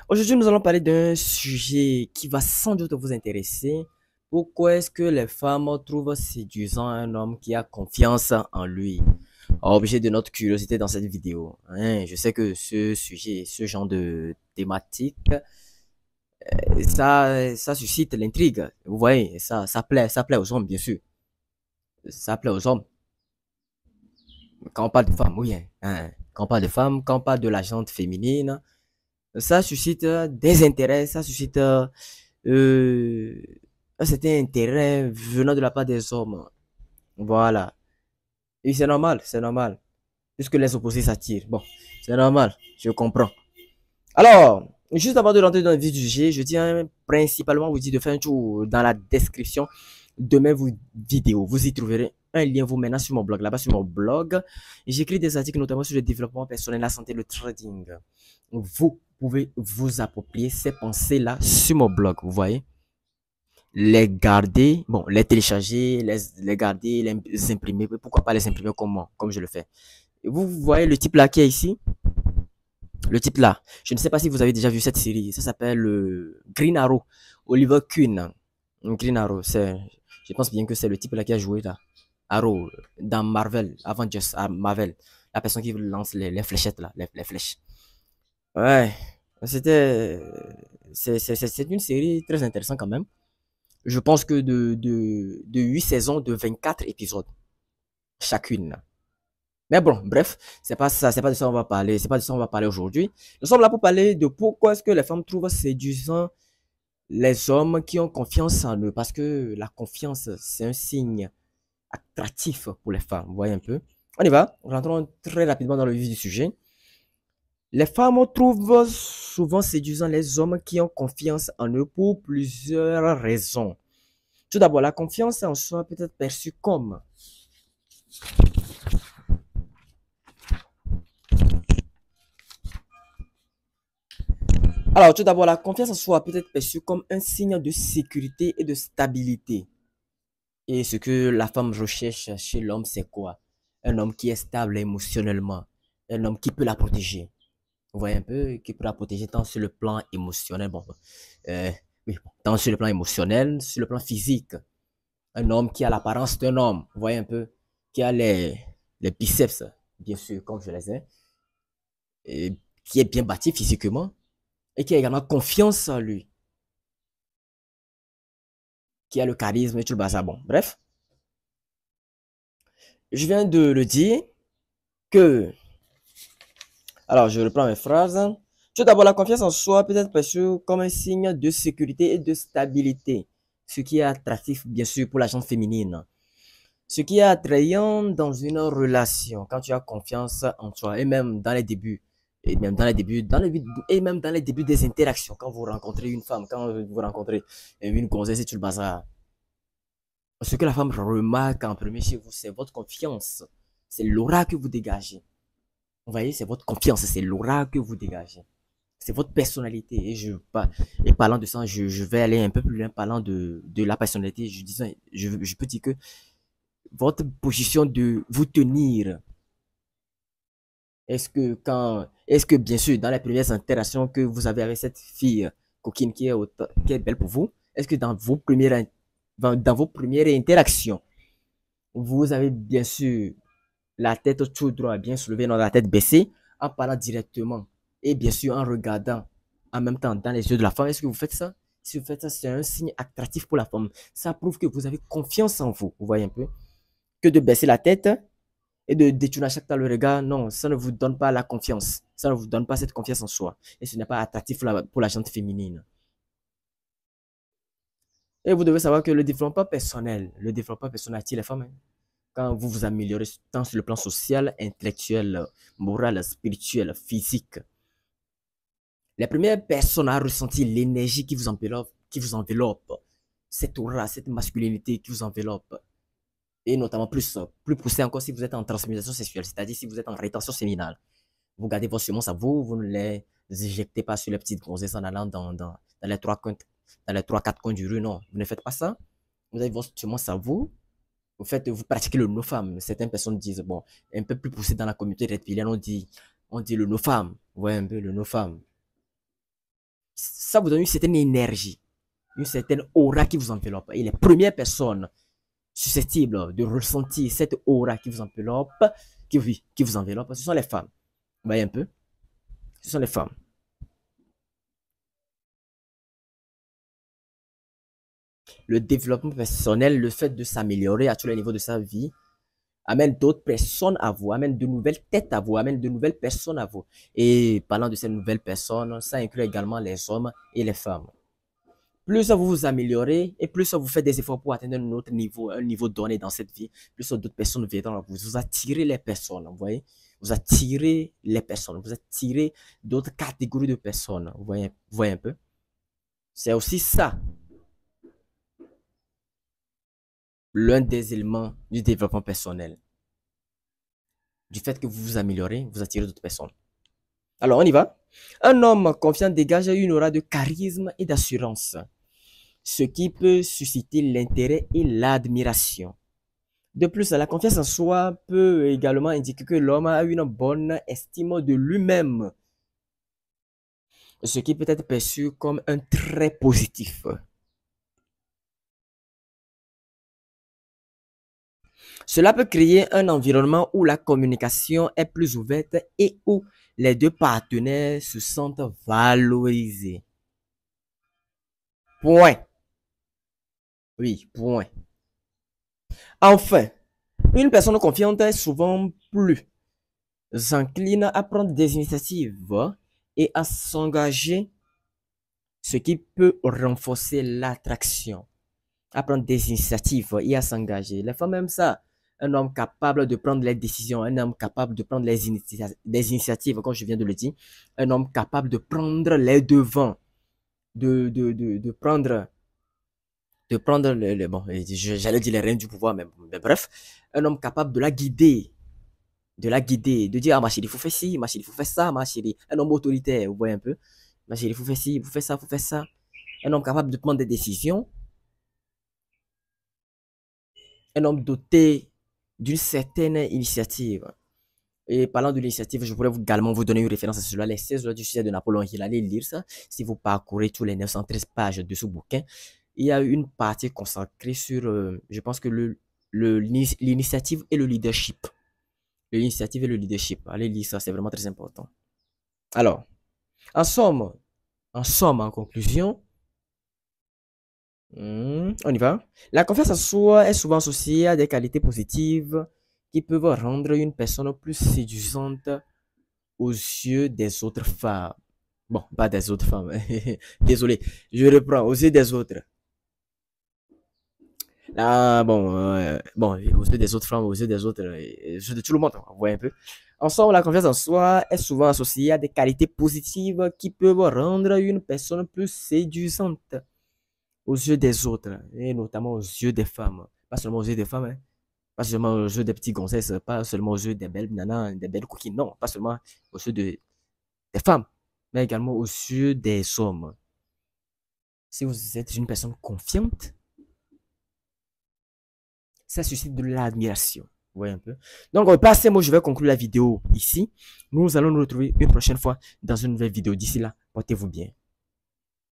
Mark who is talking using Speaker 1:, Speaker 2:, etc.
Speaker 1: Aujourd'hui, nous allons parler d'un sujet qui va sans doute vous intéresser. Pourquoi est-ce que les femmes trouvent séduisant un homme qui a confiance en lui? Objet de notre curiosité dans cette vidéo. Je sais que ce sujet, ce genre de thématique, ça suscite l'intrigue. Vous voyez, ça plaît aux hommes, bien sûr. Ça plaît aux hommes. Quand on parle de femmes, oui. Quand on parle de femmes, quand on parle de la gente féminine, ça suscite des intérêts, ça suscite euh, un certain intérêt venant de la part des hommes. Voilà. Et c'est normal, c'est normal. Puisque les opposés s'attirent. Bon, c'est normal, je comprends. Alors, juste avant de rentrer dans le vif du sujet, je tiens principalement à vous dire de faire un tour dans la description de mes vidéos. Vous y trouverez un lien vous menant sur mon blog. Là-bas, sur mon blog, j'écris des articles notamment sur le développement personnel, la santé, le trading. Vous pouvez vous approprier ces pensées-là sur mon blog, vous voyez. Les garder, bon, les télécharger, les garder, les imprimer. Pourquoi pas les imprimer comme je le fais. Et vous voyez le type là qui est ici. Le type là, je ne sais pas si vous avez déjà vu cette série. Ça s'appelle Green Arrow. Oliver Queen. Green Arrow, je pense bien que c'est le type là qui a joué là. Arrow dans Marvel, Avengers, Marvel. La personne qui lance les fléchettes là, les flèches. Ouais, c'était, c'est une série très intéressante quand même. Je pense que de 8 saisons de 24 épisodes chacune. Mais bon, bref, c'est pas ça, c'est pas de ça qu'on va parler, c'est pas de ça qu'on va parler aujourd'hui. Nous sommes là pour parler de pourquoi est-ce que les femmes trouvent séduisant les hommes qui ont confiance en eux. Parce que la confiance, c'est un signe attractif pour les femmes. Vous voyez un peu. On y va, rentrons très rapidement dans le vif du sujet. Les femmes trouvent souvent séduisant les hommes qui ont confiance en eux pour plusieurs raisons. Tout d'abord, la confiance en soi peut être perçue comme Alors, tout d'abord, la confiance en soi peut être perçue comme un signe de sécurité et de stabilité. Et ce que la femme recherche chez l'homme, c'est quoi? Un homme qui est stable émotionnellement. Un homme qui peut la protéger. Vous voyez un peu, qui peut la protéger tant sur le plan émotionnel, bon, euh, oui, tant sur le plan émotionnel, sur le plan physique. Un homme qui a l'apparence d'un homme, vous voyez un peu, qui a les biceps, bien sûr, comme je les ai, et qui est bien bâti physiquement, et qui a également confiance en lui, qui a le charisme et tout le bazar. Bon, bref, je viens de le dire que, alors je reprends mes phrases. Tout d'abord, la confiance en soi peut être perçue comme un signe de sécurité et de stabilité, ce qui est attractif, bien sûr, pour la gente féminine. Ce qui est attrayant dans une relation, quand tu as confiance en toi, et même dans les débuts, et même dans les débuts, et même dans les débuts des interactions, quand vous rencontrez une femme, quand vous rencontrez une gonzesse et tout le bazar, ce que la femme remarque en premier chez vous, c'est votre confiance. C'est l'aura que vous dégagez. Vous voyez, c'est votre confiance, c'est l'aura que vous dégagez. C'est votre personnalité. Et parlant de ça, je vais aller un peu plus loin, parlant de la personnalité. Je peux dire que votre position de vous tenir, est-ce que bien sûr, dans les premières interactions que vous avez avec cette fille coquine qui est belle pour vous, est-ce que dans vos premières interactions, vous avez bien sûr la tête tout droit, bien soulevée, non, la tête baissée, en parlant directement et bien sûr en regardant en même temps dans les yeux de la femme. Est-ce que vous faites ça? Si vous faites ça, c'est un signe attractif pour la femme. Ça prouve que vous avez confiance en vous. Vous voyez un peu? Que de baisser la tête et de détourner à chaque temps le regard, non, ça ne vous donne pas la confiance. Ça ne vous donne pas cette confiance en soi. Et ce n'est pas attractif pour la gente féminine. Et vous devez savoir que le développement personnel attire les femmes, hein. Quand vous vous améliorez tant sur le plan social, intellectuel, moral, spirituel, physique, les premières personnes à ressentir l'énergie qui vous enveloppe, cette aura, cette masculinité qui vous enveloppe, et notamment plus poussé encore si vous êtes en transmutation sexuelle, c'est-à-dire si vous êtes en rétention séminale. Vous gardez vos semences à vous, vous ne les éjectez pas sur les petites grossesses en allant dans les quatre coins du rue, non. Vous ne faites pas ça. Vous avez vos semences à vous, vous pratiquez le no-fam. Certaines personnes disent, bon, un peu plus poussé dans la communauté reptilienne, on dit le no-fam. Ouais, un peu le no-fam. ça vous donne une certaine énergie, une certaine aura qui vous enveloppe. Et les premières personnes susceptibles de ressentir cette aura qui vous enveloppe, qui vous enveloppe, ce sont les femmes. Vous voyez un peu? Ce sont les femmes. Le développement personnel, le fait de s'améliorer à tous les niveaux de sa vie, amène d'autres personnes à vous, amène de nouvelles têtes à vous, amène de nouvelles personnes à vous. Et parlant de ces nouvelles personnes, ça inclut également les hommes et les femmes. Plus vous vous améliorez et plus vous faites des efforts pour atteindre un autre niveau, un niveau donné dans cette vie, plus d'autres personnes viendront à vous. Vous attirez les personnes, vous voyez? Vous attirez les personnes, vous attirez d'autres catégories de personnes, vous voyez un peu? C'est aussi ça, l'un des éléments du développement personnel. Du fait que vous vous améliorez, vous attirez d'autres personnes. Alors, on y va. Un homme confiant dégage une aura de charisme et d'assurance, ce qui peut susciter l'intérêt et l'admiration. De plus, la confiance en soi peut également indiquer que l'homme a une bonne estime de lui-même, ce qui peut être perçu comme un trait positif. Cela peut créer un environnement où la communication est plus ouverte et où les deux partenaires se sentent valorisés. Point. Oui, point. Enfin, une personne confiante est souvent plus encline à prendre des initiatives et à s'engager, ce qui peut renforcer l'attraction. À prendre des initiatives et à s'engager. Les femmes aiment ça. Un homme capable de prendre les décisions, un homme capable de prendre des initiatives, comme je viens de le dire, un homme capable de prendre les devants, de prendre bon, j'allais dire les rênes du pouvoir, mais bref, un homme capable de la guider, de dire, ah ma chérie, il faut faire ci, ma chérie, il faut faire ça, ma chérie, un homme autoritaire, vous voyez un peu, ma chérie, il faut faire ci, il faut faire ça, il faut faire ça, un homme capable de prendre des décisions, un homme doté d'une certaine initiative. Et parlant de l'initiative, je pourrais également vous donner une référence à cela, les 16 lois du succès de Napoléon Hill. Allez lire ça. Si vous parcourez tous les 913 pages de ce bouquin, il y a une partie consacrée sur, je pense que l'initiative et le leadership. L'initiative et le leadership. Allez lire ça, c'est vraiment très important. Alors, en somme, en conclusion, on y va. La confiance en soi est souvent associée à des qualités positives qui peuvent rendre une personne plus séduisante aux yeux des autres femmes. Bon, pas des autres femmes. Désolé, je reprends, aux yeux des autres. Ah, bon, aux yeux des autres femmes, aux yeux des autres, aux yeux de tout le monde, on voit un peu. En somme, la confiance en soi est souvent associée à des qualités positives qui peuvent rendre une personne plus séduisante aux yeux des autres, et notamment aux yeux des femmes. Pas seulement aux yeux des femmes, hein. Pas seulement aux yeux des petits gonzesses, pas seulement aux yeux des belles nanas, des belles coquines, non, pas seulement aux yeux des femmes, mais également aux yeux des hommes. Si vous êtes une personne confiante, ça suscite de l'admiration. Vous voyez un peu. Donc, par ces mots, je vais conclure la vidéo ici. Nous allons nous retrouver une prochaine fois dans une nouvelle vidéo. D'ici là, portez-vous bien.